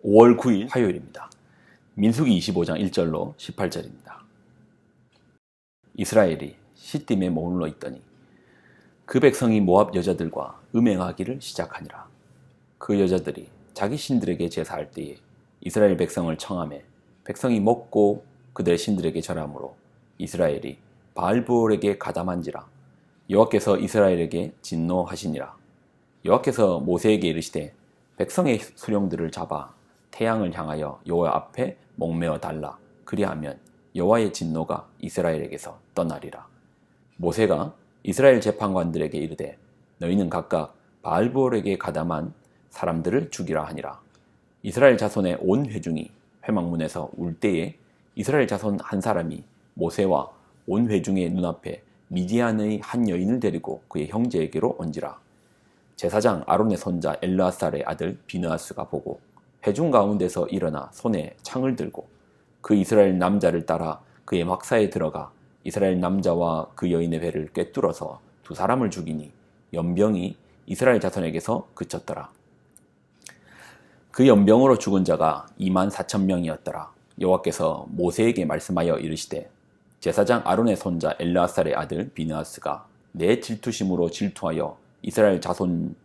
5월 9일 화요일입니다. 민수기 25장 1절로 18절입니다. 이스라엘이 시딤에 머물러 있더니 그 백성이 모압 여자들과 음행하기를 시작하니라. 그 여자들이 자기 신들에게 제사할 때에 이스라엘 백성을 청하매 백성이 먹고 그들의 신들에게 절하므로 이스라엘이 바알브올에게 가담한지라. 여호와께서 이스라엘에게 진노하시니라. 여호와께서 모세에게 이르시되 백성의 수령들을 잡아 태양을 향하여 여호와 앞에 목매어 달라. 그리하면 여호와의 진노가 이스라엘에게서 떠나리라. 모세가 이스라엘 재판관들에게 이르되 너희는 각각 바알브올에게 가담한 사람들을 죽이라 하니라. 이스라엘 자손의 온 회중이 회막문에서 울 때에 이스라엘 자손 한 사람이 모세와 온 회중의 눈앞에 미디안의 한 여인을 데리고 그의 형제에게로 온지라. 제사장 아론의 손자 엘르아살의 아들 비느하스가 보고 회중 가운데서 일어나 손에 창을 들고 그 이스라엘 남자를 따라 그의 막사에 들어가 이스라엘 남자와 그 여인의 배를 꿰뚫어서 두 사람을 죽이니 연병이 이스라엘 자손에게서 그쳤더라. 그 연병으로 죽은 자가 24,000명이었더라. 여호와께서 모세에게 말씀하여 이르시되 제사장 아론의 손자 엘르아살의 아들 비느하스가 내 질투심으로 질투하여 이스라엘 자손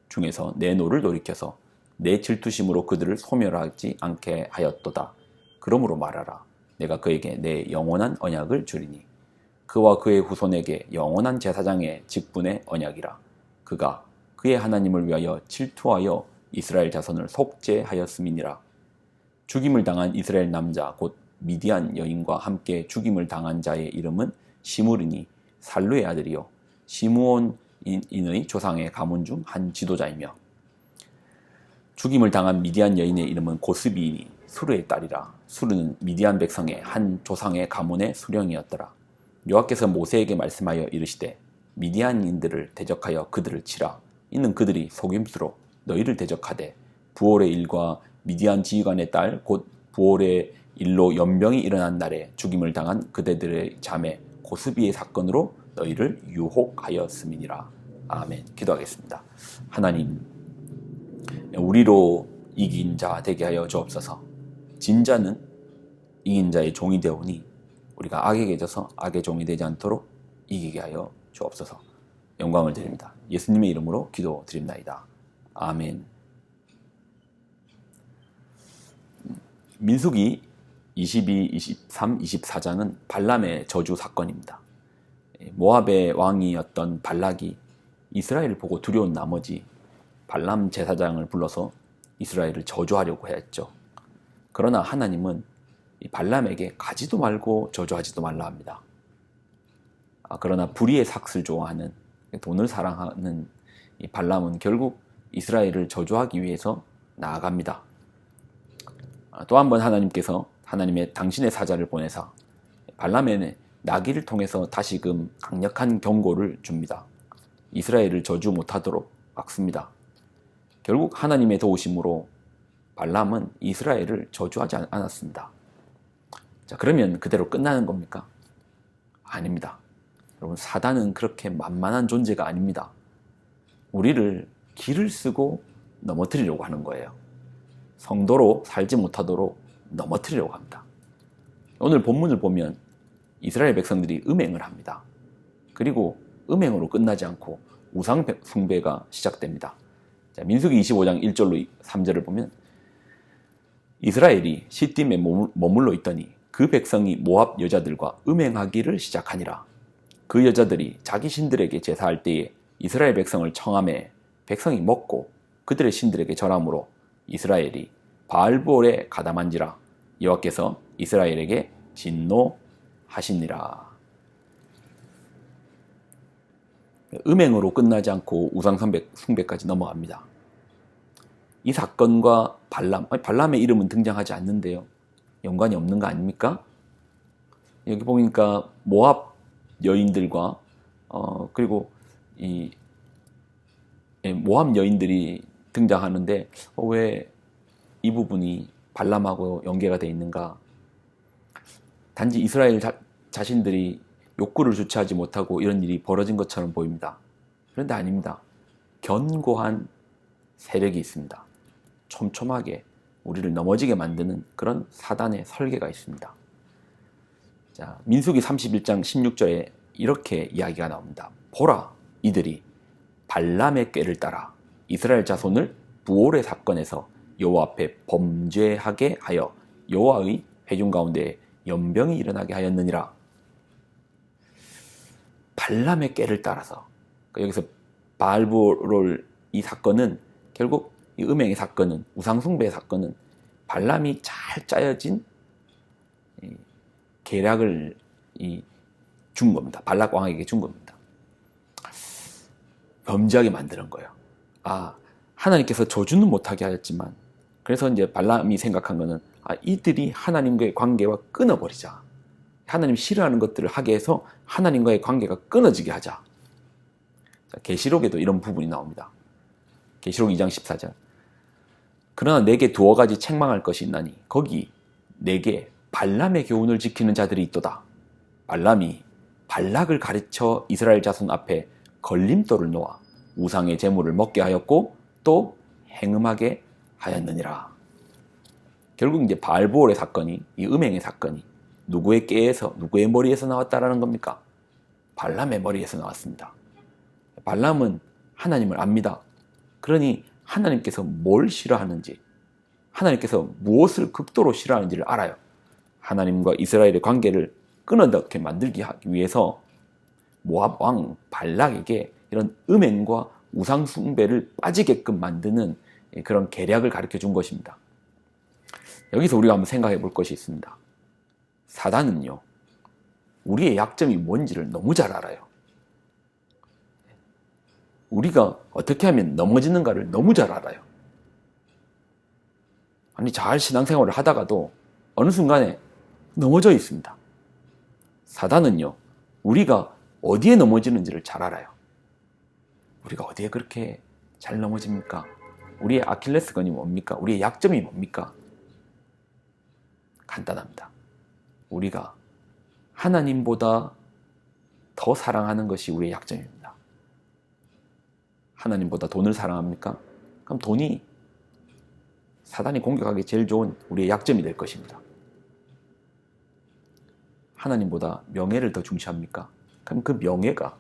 중에서 내 노를 돌이켜서 내 질투심으로 그들을 소멸하지 않게 하였도다. 그러므로 말하라. 내가 그에게 내 영원한 언약을 주리니 그와 그의 후손에게 영원한 제사장의 직분의 언약이라. 그가 그의 하나님을 위하여 질투하여 이스라엘 자손을 속죄하였음이니라. 죽임을 당한 이스라엘 남자 곧 미디안 여인과 함께 죽임을 당한 자의 이름은 시므리니 살루의 아들이요 시므온인의 조상의 가문 중 한 지도자이며 죽임을 당한 미디안 여인의 이름은 고스비이니 수르의 딸이라. 수르는 미디안 백성의 한 조상의 가문의 수령이었더라. 여호와께서 모세에게 말씀하여 이르시되 미디안인들을 대적하여 그들을 치라. 이는 그들이 속임수로 너희를 대적하되 부올의 일과 미디안 지휘관의 딸 곧 부올의 일로 연병이 일어난 날에 죽임을 당한 그대들의 자매 고스비의 사건으로 너희를 유혹하였음이니라. 아멘. 기도하겠습니다. 하나님, 우리로 이긴 자 되게 하여 주옵소서. 진자는 이긴 자의 종이 되오니 우리가 악에게 져서 악의 종이 되지 않도록 이기게 하여 주옵소서. 영광을 드립니다. 예수님의 이름으로 기도드립나이다. 아멘. 민수기 22, 23, 24장은 발람의 저주 사건입니다. 모압의 왕이었던 발락이 이스라엘을 보고 두려운 나머지 발람 제사장을 불러서 이스라엘을 저주하려고 했죠. 그러나 하나님은 이 발람에게 가지도 말고 저주하지도 말라 합니다. 그러나 불의의 삭슬 좋아하는, 돈을 사랑하는 이 발람은 결국 이스라엘을 저주하기 위해서 나아갑니다. 또 한 번 하나님께서 당신의 사자를 보내사 발람의 나귀를 통해서 다시금 강력한 경고를 줍니다. 이스라엘을 저주 못하도록 막습니다. 결국 하나님의 도우심으로 발람은 이스라엘을 저주하지 않았습니다. 자, 그러면 그대로 끝나는 겁니까? 아닙니다. 여러분, 사단은 그렇게 만만한 존재가 아닙니다. 우리를 길을 쓰고 넘어뜨리려고 하는 거예요. 성도로 살지 못하도록 넘어뜨리려고 합니다. 오늘 본문을 보면 이스라엘 백성들이 음행을 합니다. 그리고 음행으로 끝나지 않고 우상 숭배가 시작됩니다. 자, 민수기 25장 1절로 3절을 보면 이스라엘이 시딤에 머물러 있더니 그 백성이 모압 여자들과 음행하기를 시작하니라. 그 여자들이 자기 신들에게 제사할 때에 이스라엘 백성을 청하매 백성이 먹고 그들의 신들에게 절하므로 이스라엘이 바알브올에 가담한지라. 여호와께서 이스라엘에게 진노하시니라. 음행으로 끝나지 않고 우상 숭배까지 넘어갑니다. 이 사건과 발람의 이름은 등장하지 않는데요. 연관이 없는 거 아닙니까? 여기 보니까 모압 여인들과 그리고 모압 여인들이 등장하는데 왜 이 부분이 발람하고 연계가 되어 있는가? 단지 이스라엘 자신들이 욕구를 주체하지 못하고 이런 일이 벌어진 것처럼 보입니다. 그런데 아닙니다. 견고한 세력이 있습니다. 촘촘하게 우리를 넘어지게 만드는 그런 사단의 설계가 있습니다. 자, 민수기 31장 16절에 이렇게 이야기가 나옵니다. 보라, 이들이 발람의 꾀를 따라 이스라엘 자손을 부올의 사건에서 여호와 앞에 범죄하게 하여 여호와의 회중 가운데 연병이 일어나게 하였느니라. 발람의 꾀를 따라서, 여기서 바알볼을 이 사건은 결국 이 음행의 사건은, 우상숭배의 사건은 발람이 잘 짜여진 계략을 준 겁니다. 발락 왕에게 준 겁니다. 범죄하게 만드는 거예요. 하나님께서 저주는 못하게 하였지만, 그래서 이제 발람이 생각한 거는 이들이 하나님과의 관계와 끊어버리자. 하나님 싫어하는 것들을 하게 해서 하나님과의 관계가 끊어지게 하자. 계시록에도 이런 부분이 나옵니다. 계시록 2장 14절. 그러나 내게 두어 가지 책망할 것이 있나니 거기 내게 발람의 교훈을 지키는 자들이 있도다. 발람이 발락을 가르쳐 이스라엘 자손 앞에 걸림돌을 놓아 우상의 제물을 먹게 하였고 또 행음하게 하였느니라. 결국 이제 바알보올의 사건이, 이 음행의 사건이 누구의 꾀에서, 누구의 머리에서 나왔다라는 겁니까? 발람의 머리에서 나왔습니다. 발람은 하나님을 압니다. 그러니 하나님께서 뭘 싫어하는지, 하나님께서 무엇을 극도로 싫어하는지를 알아요. 하나님과 이스라엘의 관계를 끊어지게 만들기 하기 위해서 모압 왕 발락에게 이런 음행과 우상 숭배를 빠지게끔 만드는 그런 계략을 가르쳐 준 것입니다. 여기서 우리가 한번 생각해 볼 것이 있습니다. 사단은요, 우리의 약점이 뭔지를 너무 잘 알아요. 우리가 어떻게 하면 넘어지는가를 너무 잘 알아요. 잘 신앙생활을 하다가도 어느 순간에 넘어져 있습니다. 사단은요, 우리가 어디에 넘어지는지를 잘 알아요. 우리가 어디에 그렇게 잘 넘어집니까? 우리의 아킬레스건이 뭡니까? 우리의 약점이 뭡니까? 간단합니다. 우리가 하나님보다 더 사랑하는 것이 우리의 약점입니다. 하나님보다 돈을 사랑합니까? 그럼 돈이 사단이 공격하기 제일 좋은 우리의 약점이 될 것입니다. 하나님보다 명예를 더 중시합니까? 그럼 그 명예가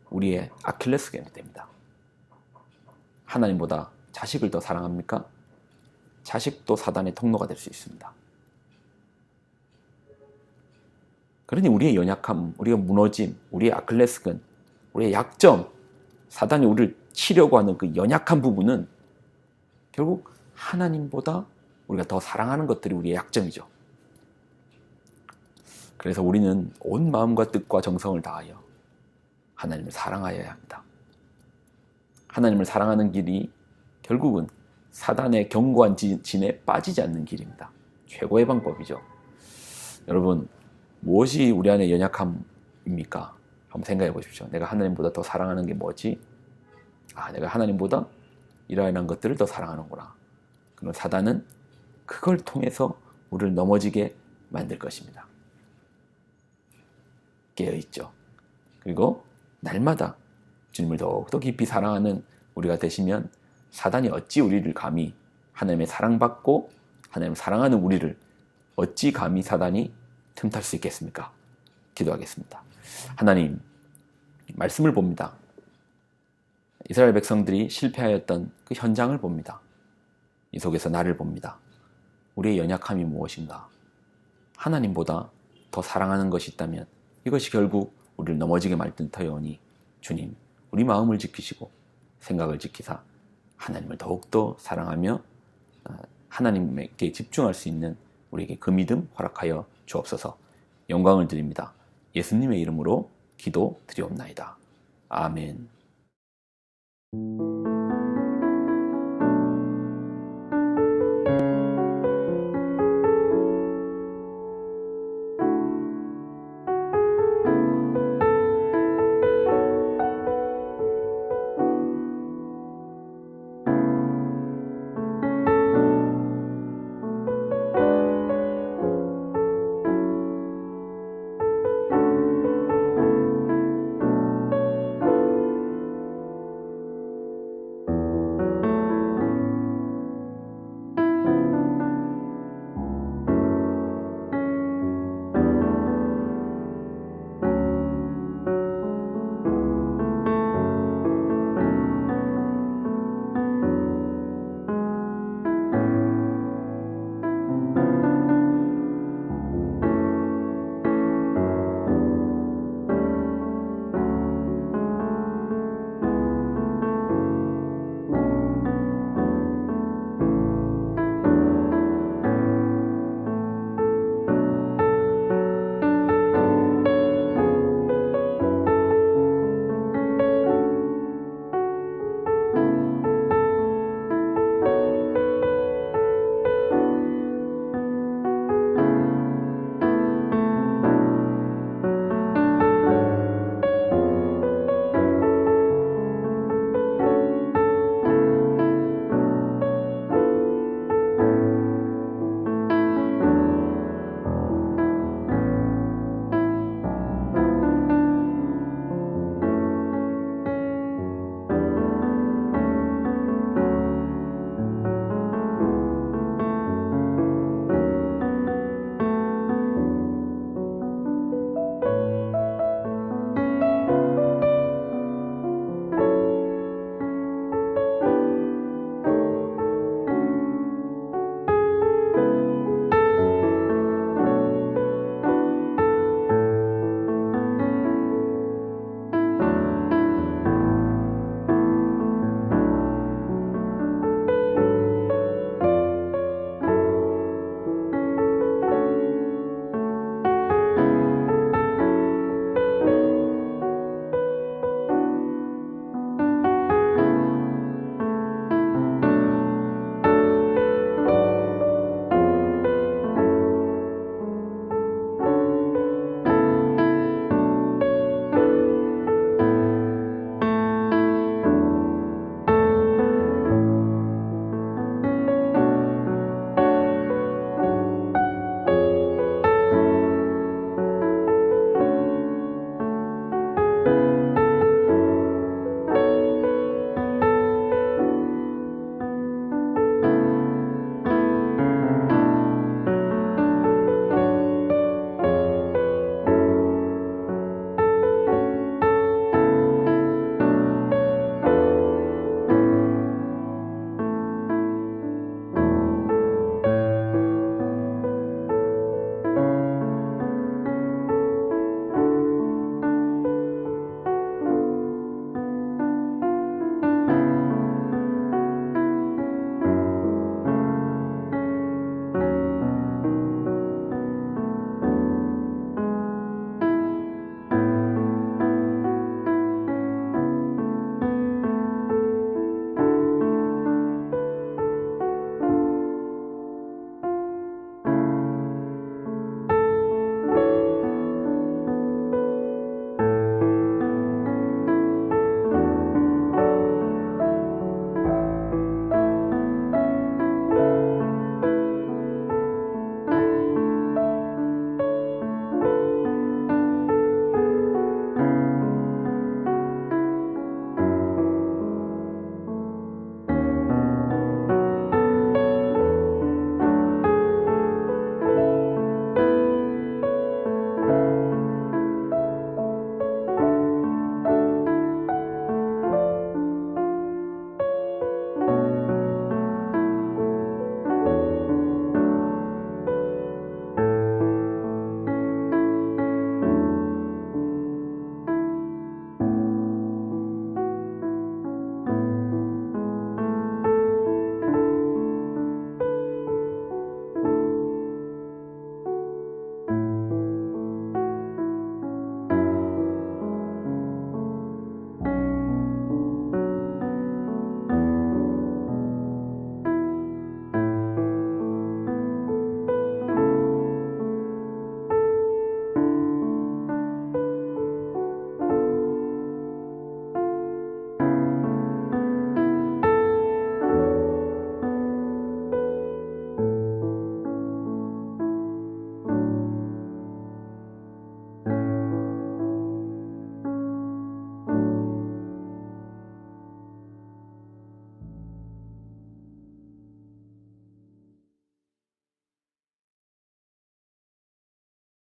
우리의 아킬레스건이 됩니다. 하나님보다 자식을 더 사랑합니까? 자식도 사단의 통로가 될 수 있습니다. 그러니 우리의 연약함, 우리의 무너짐, 우리의 아킬레스건, 우리의 약점, 사단이 우리를 치려고 하는 그 연약한 부분은 결국 하나님보다 우리가 더 사랑하는 것들이 우리의 약점이죠. 그래서 우리는 온 마음과 뜻과 정성을 다하여 하나님을 사랑하여야 합니다. 하나님을 사랑하는 길이 결국은 사단의 견고한 진에 빠지지 않는 길입니다. 최고의 방법이죠. 여러분, 무엇이 우리 안에 연약함입니까? 한번 생각해 보십시오. 내가 하나님보다 더 사랑하는 게 뭐지? 내가 하나님보다 이러한 것들을 더 사랑하는구나. 그럼 사단은 그걸 통해서 우리를 넘어지게 만들 것입니다. 깨어있죠. 그리고 날마다 주님을 더욱더 깊이 사랑하는 우리가 되시면 사단이 어찌 우리를 감히, 하나님의 사랑받고 하나님을 사랑하는 우리를 어찌 감히 사단이 틈탈 수 있겠습니까? 기도하겠습니다. 하나님, 말씀을 봅니다. 이스라엘 백성들이 실패하였던 그 현장을 봅니다. 이 속에서 나를 봅니다. 우리의 연약함이 무엇인가? 하나님보다 더 사랑하는 것이 있다면 이것이 결국 우리를 넘어지게 만든 터여오니 주님, 우리 마음을 지키시고 생각을 지키사 하나님을 더욱더 사랑하며 하나님께 집중할 수 있는 우리에게 그 믿음 허락하여 주옵소서. 영광을 드립니다. 예수님의 이름으로 기도드리옵나이다. 아멘.